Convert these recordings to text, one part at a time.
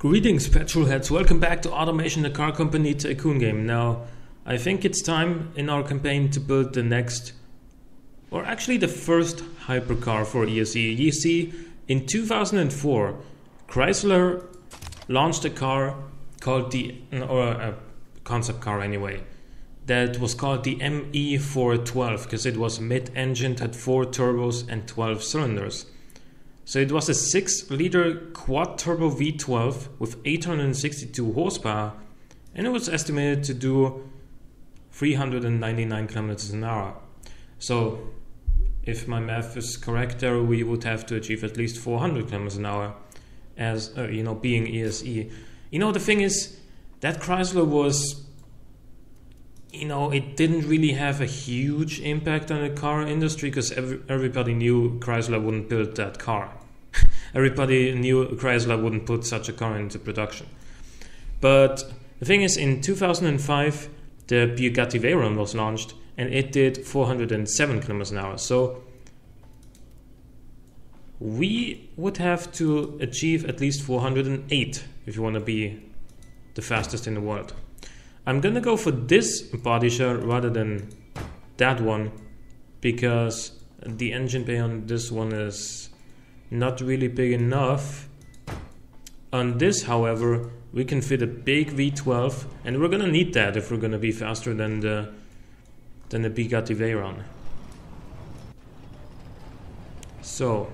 Greetings petrolheads, welcome back to Automation the Car Company Tycoon game. Now, I think it's time in our campaign to build the next, or actually the first hypercar for ESE. You see, in 2004, Chrysler launched a car called or a concept car anyway, that was called the ME412 because it was mid-engined, had 4 turbos and 12 cylinders. So it was a 6-liter quad-turbo V12 with 862 horsepower, and it was estimated to do 399 kilometers an hour. So if my math is correct there, we would have to achieve at least 400 kilometers an hour as, being ESE. The thing is, that Chrysler was, it didn't really have a huge impact on the car industry because everybody knew Chrysler wouldn't build that car. Everybody knew Chrysler wouldn't put such a car into production. But the thing is, in 2005, the Bugatti Veyron was launched and it did 407 kilometers an hour. So we would have to achieve at least 408 if you want to be the fastest in the world. I'm gonna go for this body shell rather than that one because the engine bay on this one is not really big enough. On this, however, we can fit a big V12, and we're gonna need that if we're gonna be faster than the Bugatti Veyron. So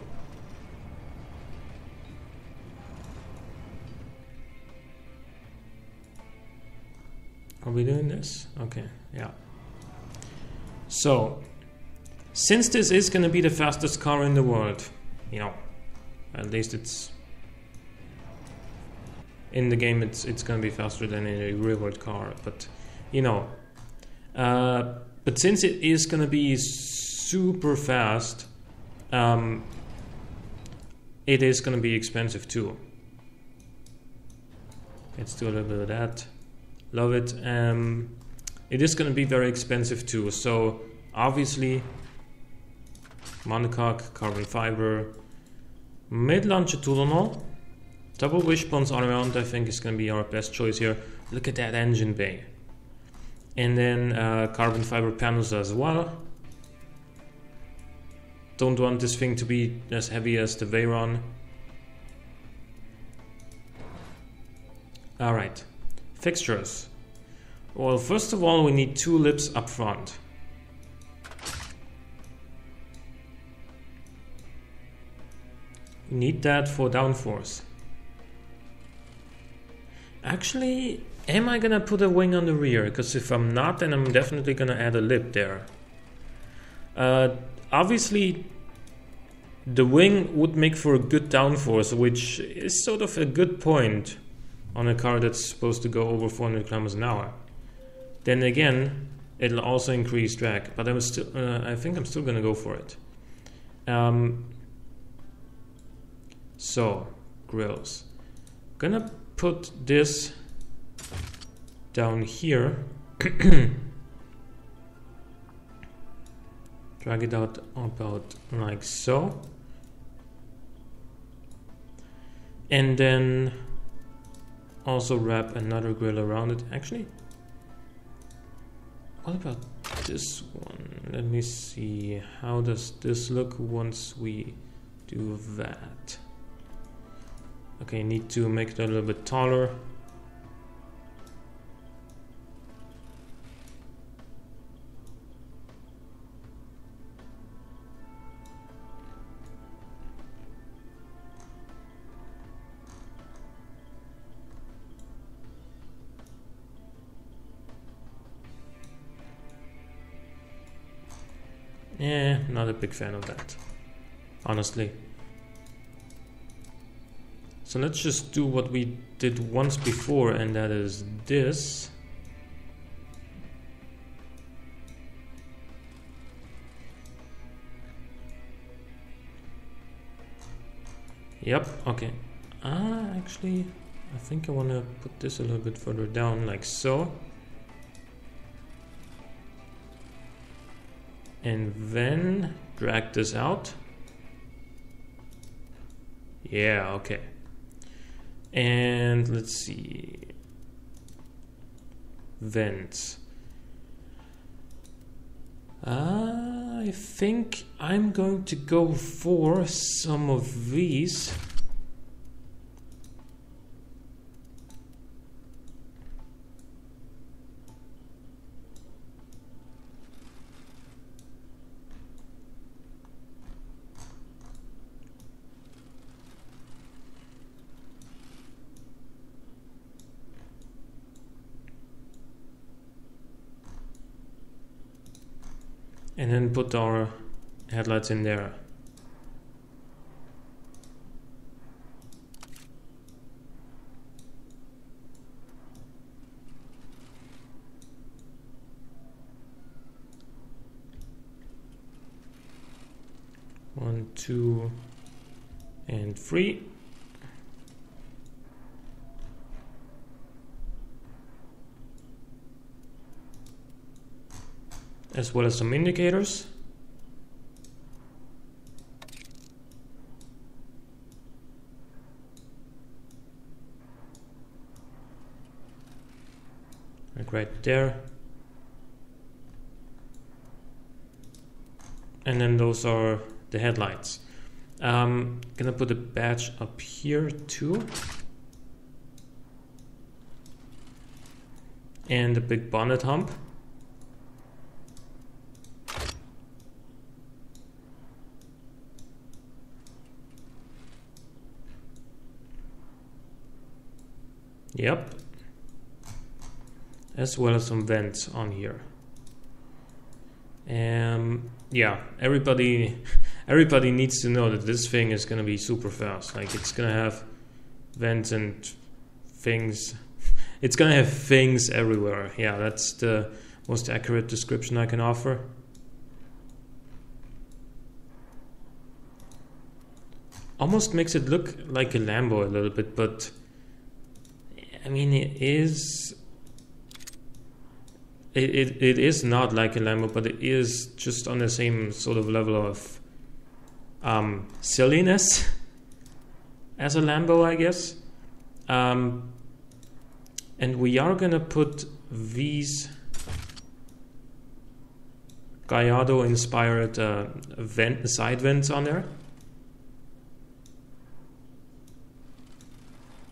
are we doing this? Okay, yeah. So since this is gonna be the fastest car in the world, at least it's in the game, it's gonna be faster than in a real world car, but but since it is gonna be super fast, it is gonna be expensive too. Let's do a little bit of that. Love it. It is gonna be very expensive too, so obviously monocoque, carbon fiber, mid-longitudinal, double wishbones all around. I think is going to be our best choice here. Look at that engine bay. And then carbon fiber panels as well. Don't want this thing to be as heavy as the Veyron. Alright, fixtures. Well, first of all, we need 2 lips up front. We need that for downforce. Actually, am I gonna put a wing on the rear? Because if I'm not, then I'm definitely gonna add a lip there. Obviously, the wing would make for a good downforce, which is sort of a good point on a car that's supposed to go over 400 kilometers an hour. Then again, it'll also increase drag, but I think I'm still gonna go for it. So, grills. Gonna put this down here. Drag it out about like so. And then also wrap another grill around it. Actually, what about this one? Let me see. How does this look once we do that? Okay, need to make it a little bit taller. Yeah, not a big fan of that, honestly. So let's just do what we did once before, and that is this. Yep, okay. Actually, I think I want to put this a little bit further down, like so. And then drag this out. Yeah, okay. And let's see, vents. I think I'm going to go for some of these. And then put our headlights in there. One, two, and three. As well as some indicators. Like right there. And then those are the headlights. Gonna put a badge up here too. And a big bonnet hump. Yep. As well as some vents on here. Yeah, everybody needs to know that this thing is gonna be super fast. Like, it's gonna have vents and things. It's gonna have things everywhere. Yeah, that's the most accurate description I can offer. Almost makes it look like a Lambo a little bit, but I mean, it is not like a Lambo, but it is just on the same sort of level of silliness as a Lambo, I guess. And we are gonna put these Gallardo inspired side vents on there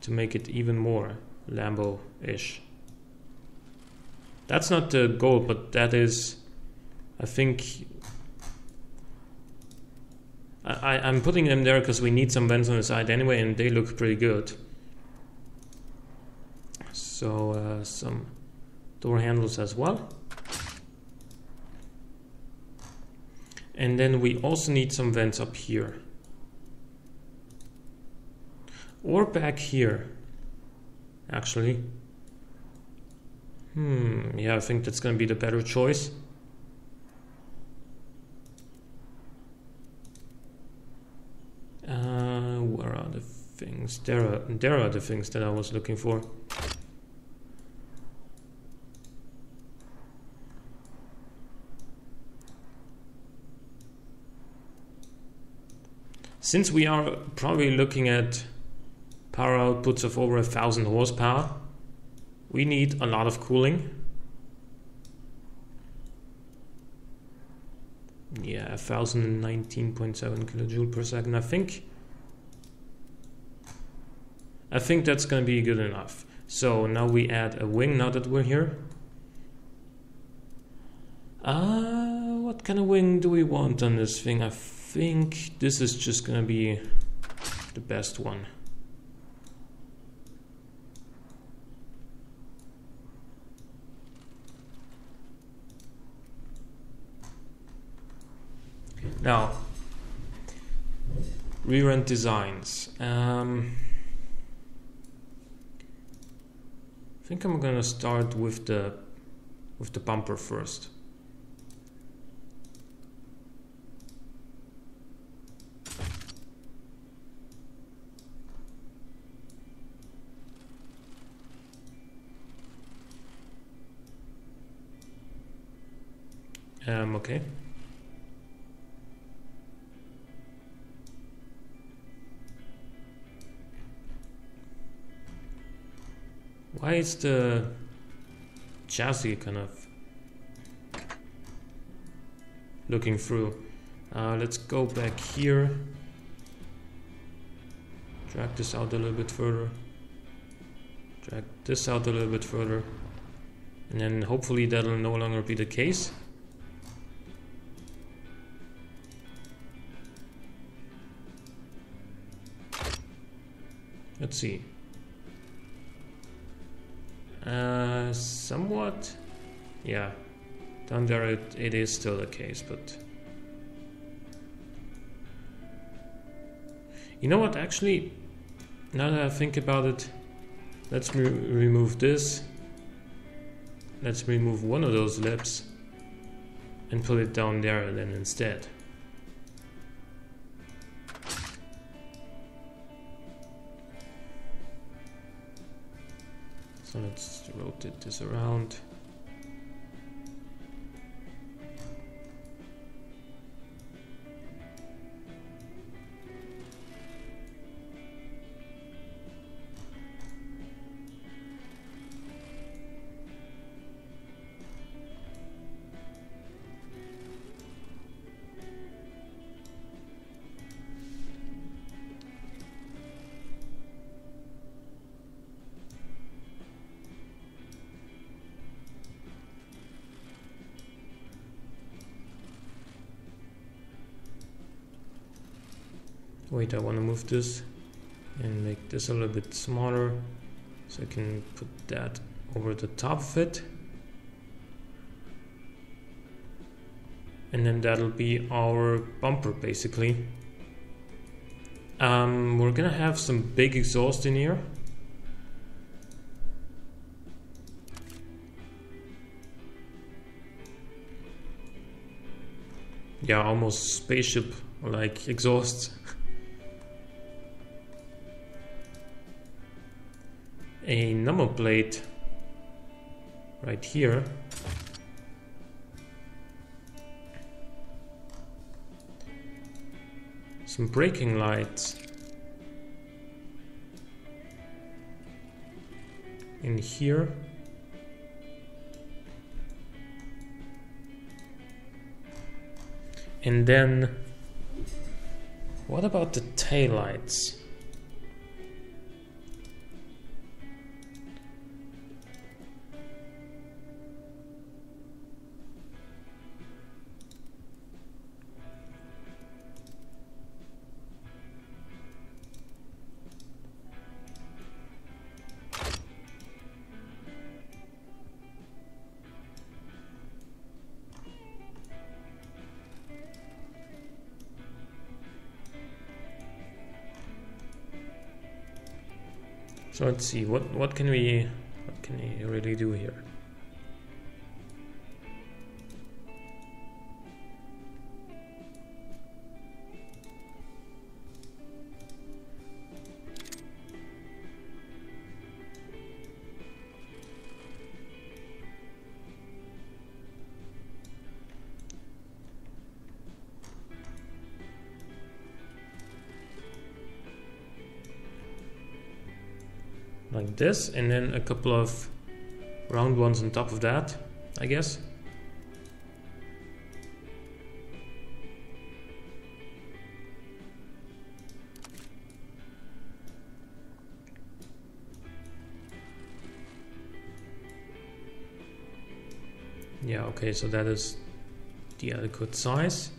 to make it even more Lambo-ish. That's not the goal, but that is, I think, I'm putting them there because we need some vents on the side anyway, and they look pretty good. So some door handles as well. And then we also need some vents up here. Or back here, actually. Yeah, I think that's gonna be the better choice. Where are the things? There are the things that I was looking for. Since we are probably looking at power outputs of over 1,000 horsepower, we need a lot of cooling. Yeah, 1019.7 kilojoule per second. I think that's gonna be good enough. So now we add a wing now that we're here. What kind of wing do we want on this thing? I think this is just gonna be the best one. Now, rear end designs. I think I'm gonna start with the bumper first. Okay. Why is the chassis kind of looking through? Let's go back here. Drag this out a little bit further. Drag this out a little bit further. And then hopefully that'll no longer be the case. Let's see. Somewhat. Yeah. Down there it is still the case, but... You know what, actually, now that I think about it, let's remove this. Let's remove one of those lips and put it down there then instead. So let's rotate this around. Wait, I want to move this and make this a little bit smaller so I can put that over the top of it. And then that'll be our bumper basically. We're gonna have some big exhaust in here. Yeah, almost spaceship like exhausts. A number plate right here. Some braking lights in here. And then what about the taillights? So let's see, what can we really do here? Like this, and then a couple of round ones on top of that, I guess. Yeah, okay, so that is the adequate size.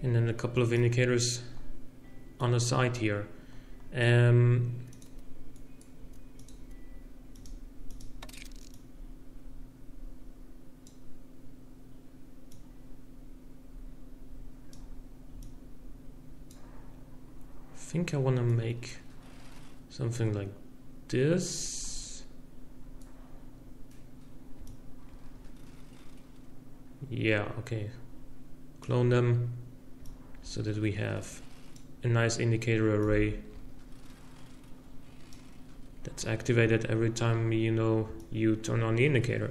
And then a couple of indicators on the side here. I think I want to make something like this. Yeah, okay. Clone them. so that we have a nice indicator array that's activated every time you turn on the indicator.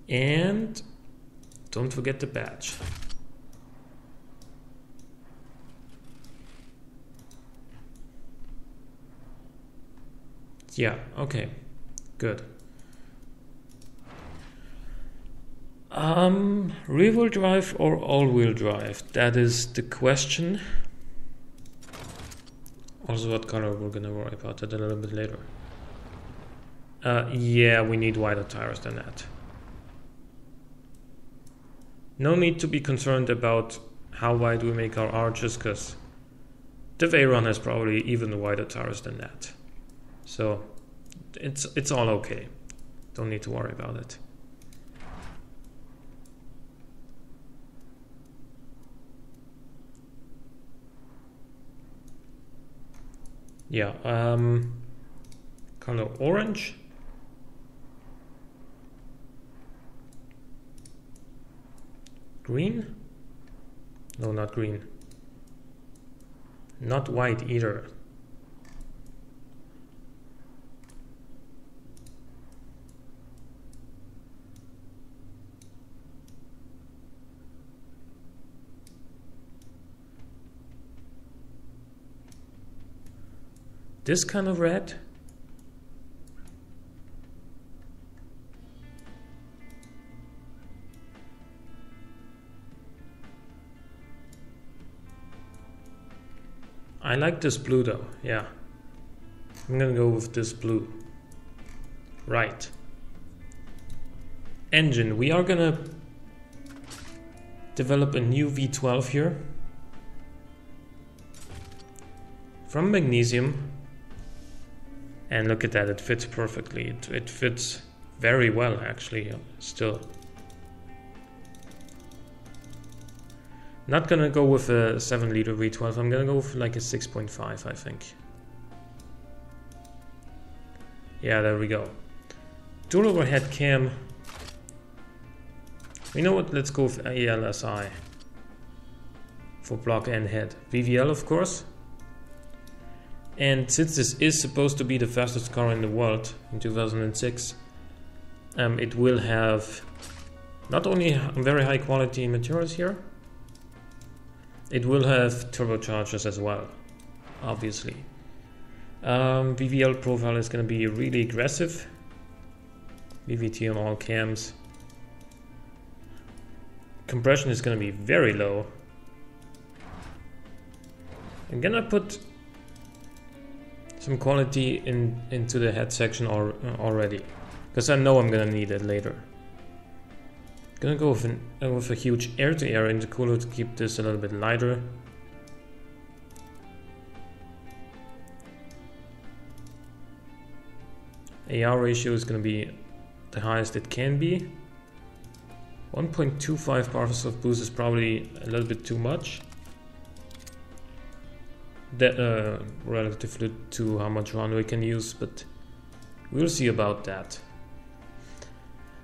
And don't forget the badge. Yeah, okay, good. Rear-wheel drive or all-wheel drive? That is the question. Also, what color we're gonna worry about that a little bit later. Yeah, we need wider tires than that. No need to be concerned about how wide we make our arches, because the Veyron has probably even wider tires than that. So it's all okay. Don't need to worry about it. Yeah, color orange. Green? No, not green. Not white either. This kind of red? I like this blue though, yeah. I'm gonna go with this blue. Right. Engine, we are gonna develop a new V12 here. From magnesium. And look at that, it fits perfectly. It fits very well actually, still. Not gonna go with a 7-liter V12, I'm gonna go with like a 6.5, I think. Yeah, there we go. Dual overhead cam. You know what, let's go with ALSI for block and head. VVL, of course. And since this is supposed to be the fastest car in the world in 2006, it will have not only very high quality materials here, it will have turbochargers as well, obviously. VVL profile is going to be really aggressive. VVT on all cams. Compression is going to be very low. I'm gonna put some quality into the head section already, because I know I'm gonna need it later. Gonna go with a huge air-to-air intercooler to keep this a little bit lighter. AR ratio is gonna be the highest it can be. 1.25 bars of boost is probably a little bit too much. That relatively to how much run we can use, but we'll see about that.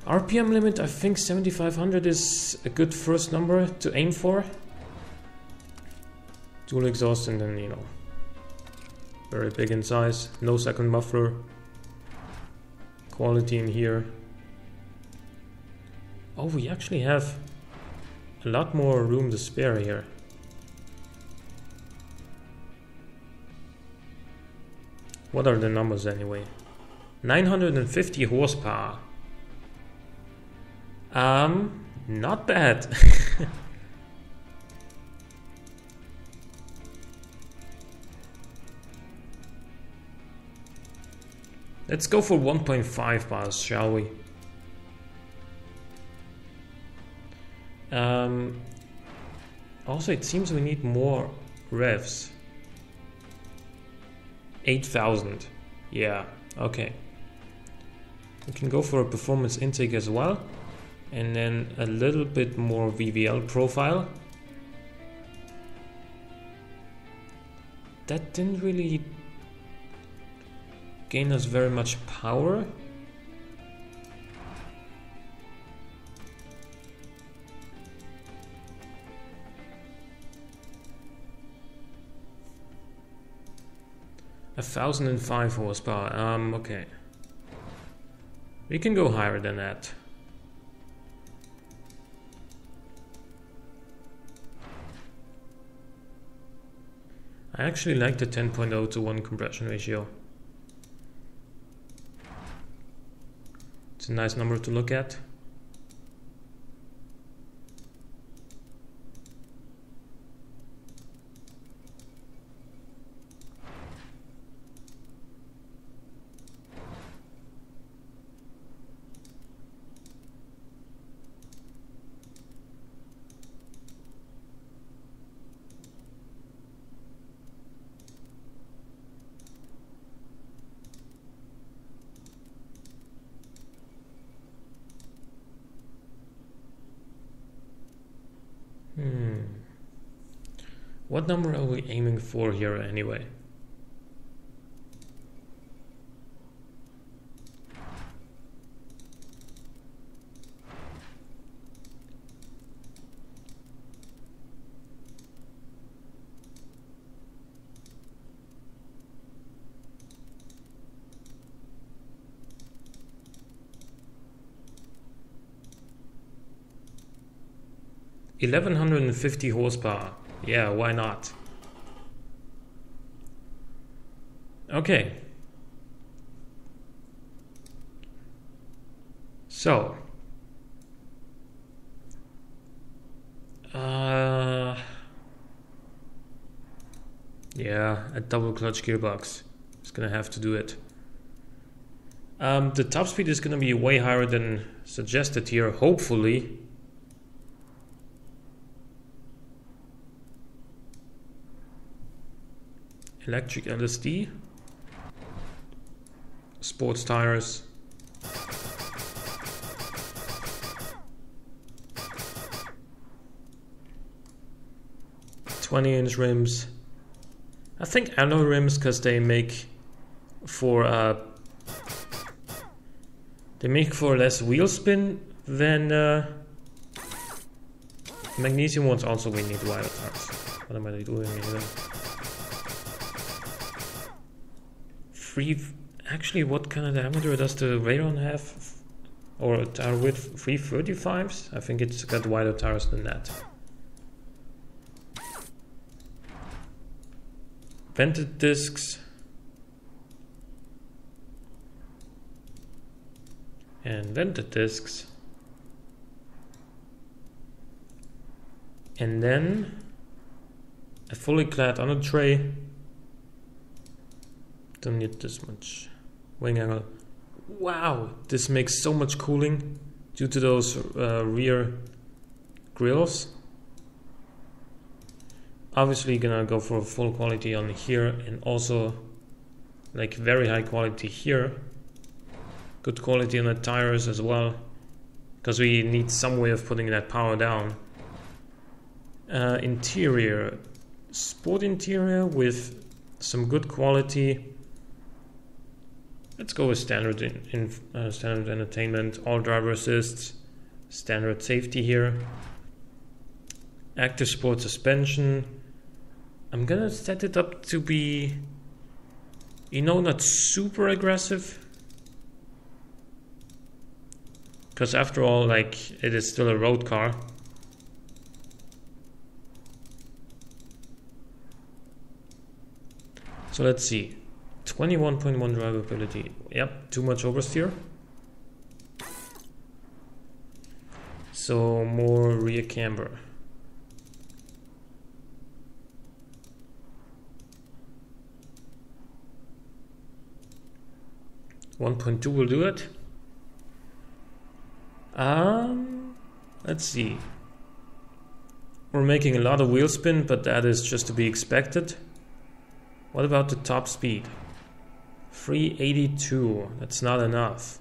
RPM limit, I think 7500 is a good first number to aim for. Dual exhaust, and then, you know, very big in size, no second muffler, quality in here. Oh, we actually have a lot more room to spare here. What are the numbers anyway? 950 horsepower. Not bad. Let's go for 1.5 bars, shall we? Also, it seems we need more revs. 8,000. Yeah, okay. We can go for a performance intake as well. And then a little bit more VVL profile. That didn't really gain us very much power. A 1005 horsepower. Okay. We can go higher than that. I actually like the 10.0 to 1 compression ratio. It's a nice number to look at. What number are we aiming for here anyway? $1,150 horsepower. Yeah, why not? Okay. So. Yeah, a double clutch gearbox. It's gonna have to do it. The top speed is gonna be way higher than suggested here, hopefully. Electric LSD, sports tires, (20-inch) rims. I think alloy rims because they make for less wheel spin than magnesium ones. Also, we need wire tires. What am I doing here? Actually, what kind of diameter does the Radon have? Or a tire width? 335s? I think it's got wider tires than that. Vented discs. And vented discs. And then a fully clad under tray. Don't need this much wing angle. Wow, this makes so much cooling due to those rear grills. Obviously gonna go for full quality on here and also like very high quality here. Good quality on the tires as well, because we need some way of putting that power down. Interior, sport interior with some good quality. Let's go with standard standard entertainment, all driver assists, standard safety here. Active sport suspension. I'm gonna set it up to be, not super aggressive. Because after all, like, it is still a road car. So let's see. 21.1 drivability. Yep, too much oversteer. So more rear camber. (1.2) will do it. Let's see. We're making a lot of wheel spin, but that is just to be expected. What about the top speed? 382. That's not enough.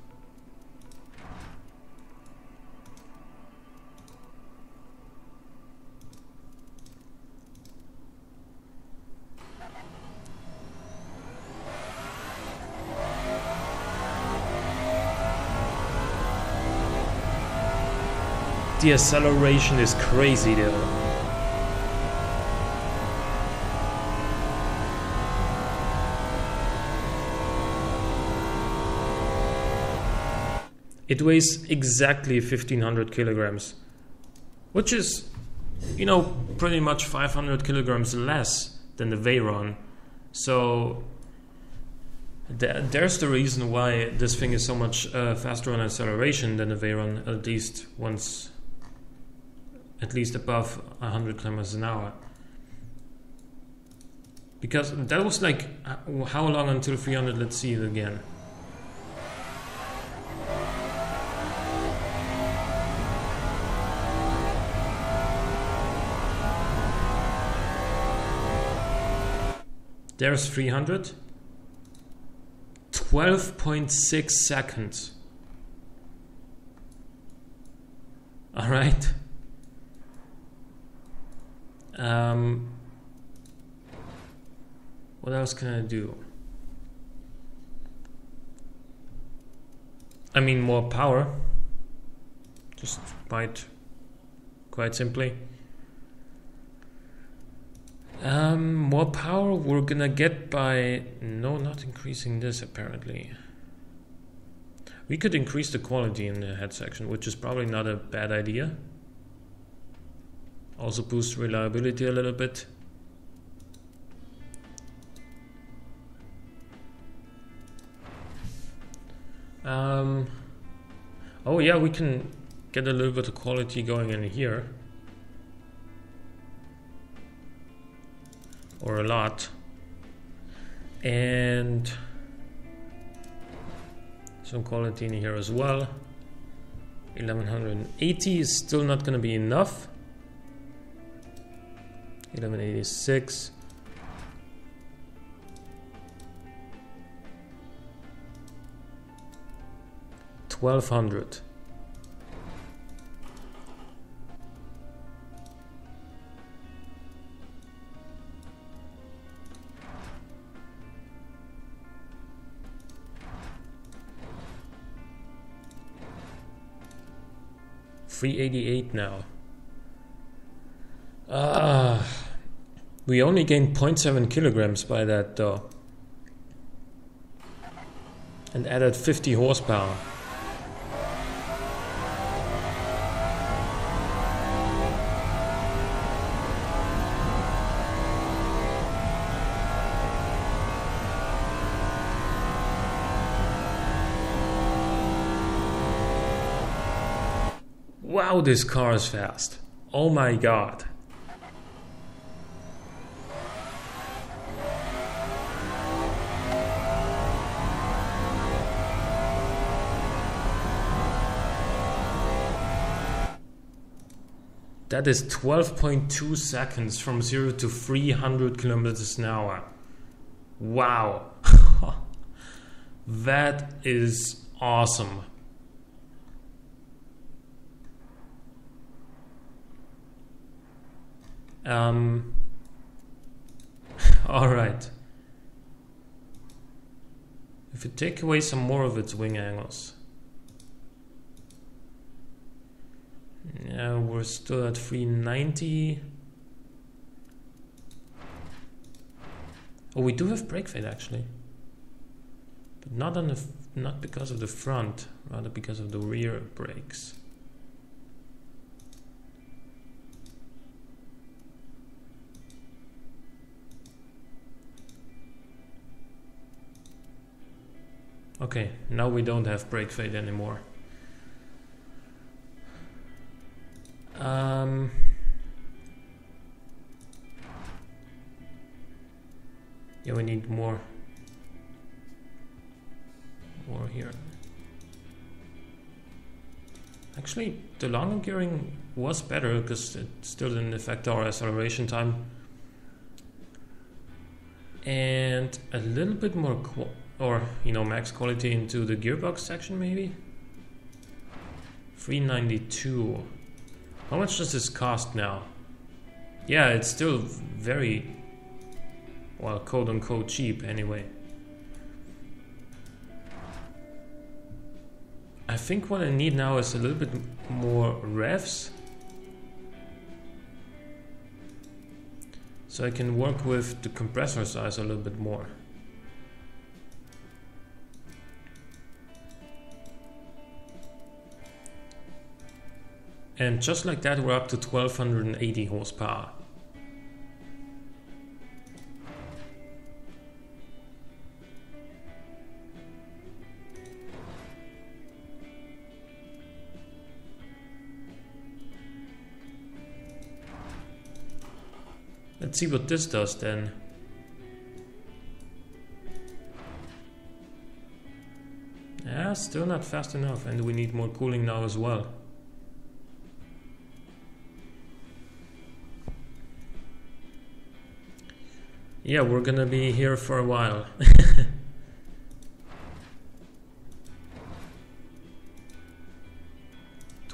The acceleration is crazy though. It weighs exactly 1500 kilograms, which is, you know, pretty much 500 kilograms less than the Veyron. So there's the reason why this thing is so much faster on acceleration than the Veyron, at least above 100 kilometers an hour. Because that was like, how long until 300? Let's see it again. There's 300. 12.6 seconds. All right. What else can I do? I mean, more power. Just quite simply. More power we're gonna get by... No, not increasing this apparently. We could increase the quality in the head section, which is probably not a bad idea. Also boost reliability a little bit. Oh yeah, we can get a little bit of quality going in here. Or a lot. And some quality in here as well. 1180 is still not going to be enough. 1186. $1200. $388 now. We only gained 0.7 kilograms by that though. And added 50 horsepower. Wow, this car is fast. Oh my god. That is 12.2 seconds from 0 to 300 kilometers an hour. Wow. That is awesome. All right. If you take away some more of its wing angles, yeah, we're still at 390. Oh, we do have brake fade actually, but not because of the front, rather because of the rear brakes. Okay, now we don't have brake fade anymore. Yeah, we need more here. Actually, the longer gearing was better because it still didn't affect our acceleration time. And a little bit more max quality into the gearbox section maybe. 392. How much does this cost now? Yeah, it's still very, well, quote unquote cheap anyway. I think what I need now is a little bit more revs, so I can work with the compressor size a little bit more. And just like that, we're up to 1280 horsepower. Let's see what this does then. Yeah, still not fast enough, and we need more cooling now as well. Yeah, we're gonna be here for a while.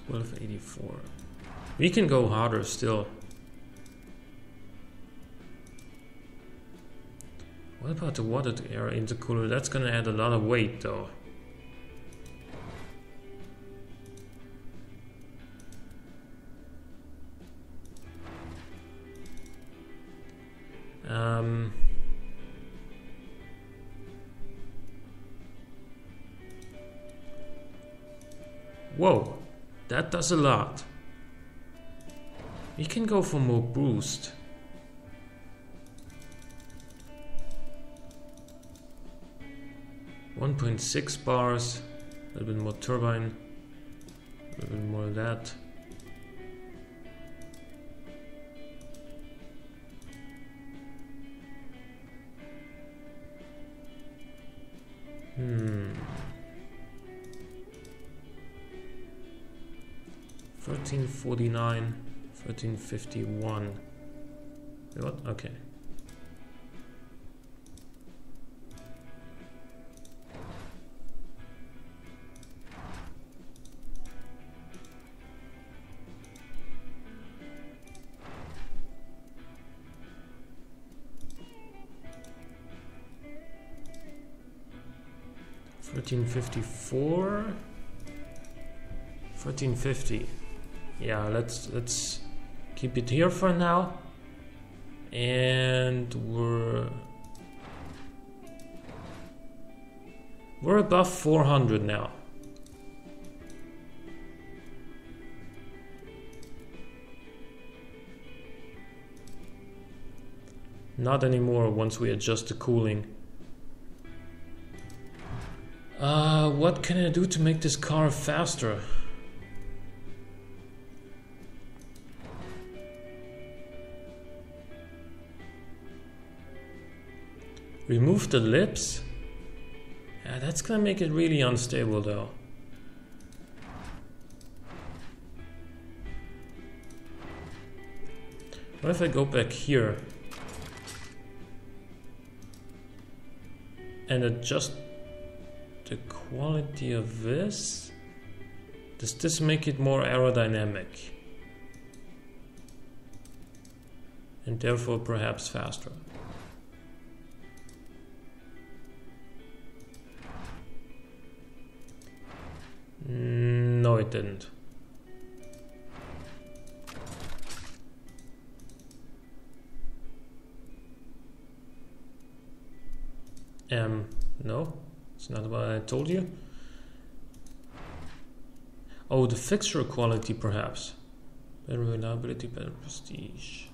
1284. We can go harder still. What about the water to air intercooler? That's gonna add a lot of weight though. Whoa, that does a lot. We can go for more boost. .6 bars, a little bit more turbine, a little bit more of that. Hmm. 1349, 1351. What? Okay. $1354, $1350. Yeah, let's keep it here for now. And we're above 400 now. Not anymore once we adjust the cooling. What can I do to make this car faster? Remove the lips? Yeah, that's gonna make it really unstable though. What if I go back here and adjust the quality of this? Does this make it more aerodynamic? And therefore perhaps faster? No, it didn't. No, it's not what I told you. Oh, the fixture quality perhaps. Better reliability, better prestige.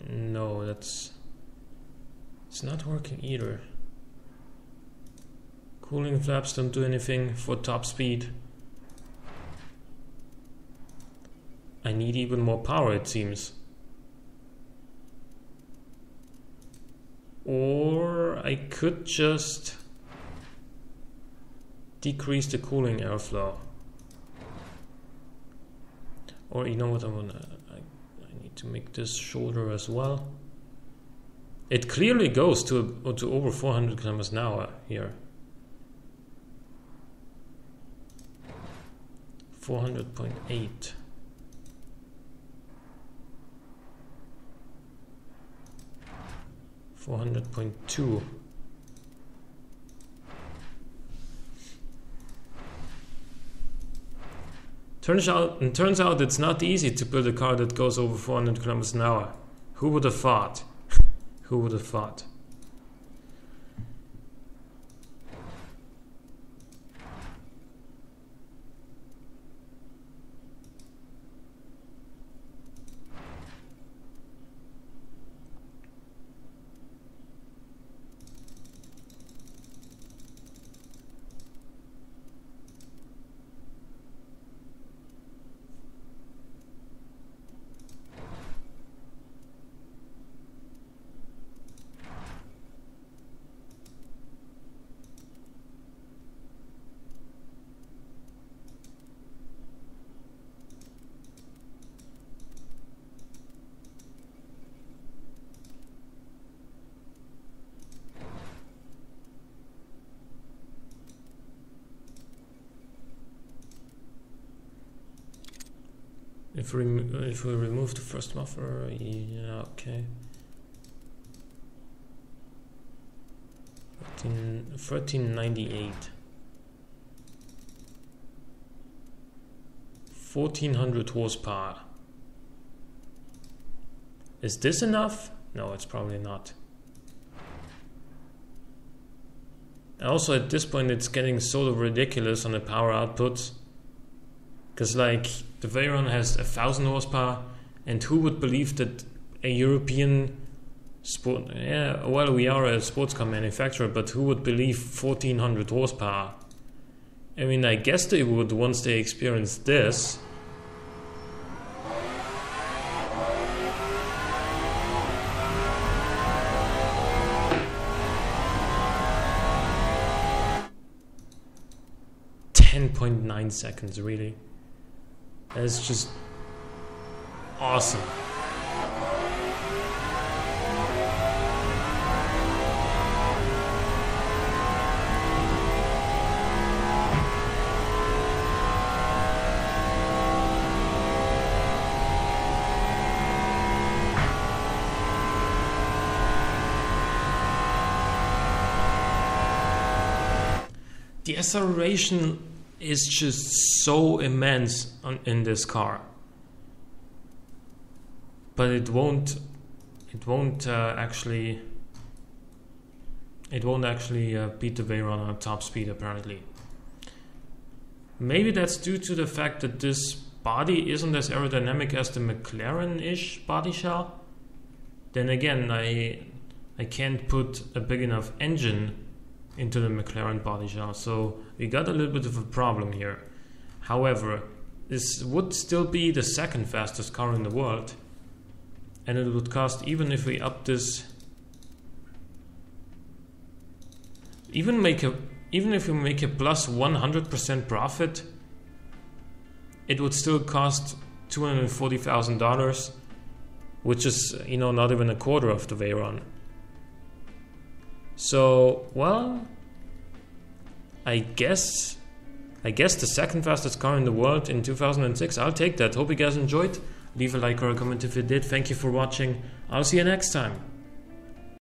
No, it's not working either. Cooling flaps don't do anything for top speed. I need even more power, it seems. Or I could just decrease the cooling airflow. Or you know what, I need to make this shorter as well. It clearly goes to over 400 kilometers an hour here. 400.8. 400.2. Turns out it's not easy to build a car that goes over 400 kilometers an hour. Who would have thought? Who would have thought? If we remove the first muffler, yeah, okay. 1398. 1400 horsepower. Is this enough? No, it's probably not. Also, at this point, it's getting sort of ridiculous on the power output. Because, like, the Veyron has 1000 horsepower, and who would believe that a European sport... Yeah, well, we are a sports car manufacturer, but who would believe 1400 horsepower? I mean, I guess they would once they experience this. .9 seconds, really. That's just awesome. The acceleration is just so immense in this car, but it won't actually beat the Veyron on top speed, apparently. Maybe that's due to the fact that this body isn't as aerodynamic as the McLaren-ish body shell. Then again, I can't put a big enough engine into the McLaren body shell, so we got a little bit of a problem here. However, this would still be the second fastest car in the world, and it would cost, even if we up this, even if we make a plus 100% profit, it would still cost $240,000, which is, you know, not even a quarter of the Veyron. So, well, I guess the second fastest car in the world in 2006. I'll take that. Hope you guys enjoyed. Leave a like or a comment if you did. Thank you for watching. I'll see you next time.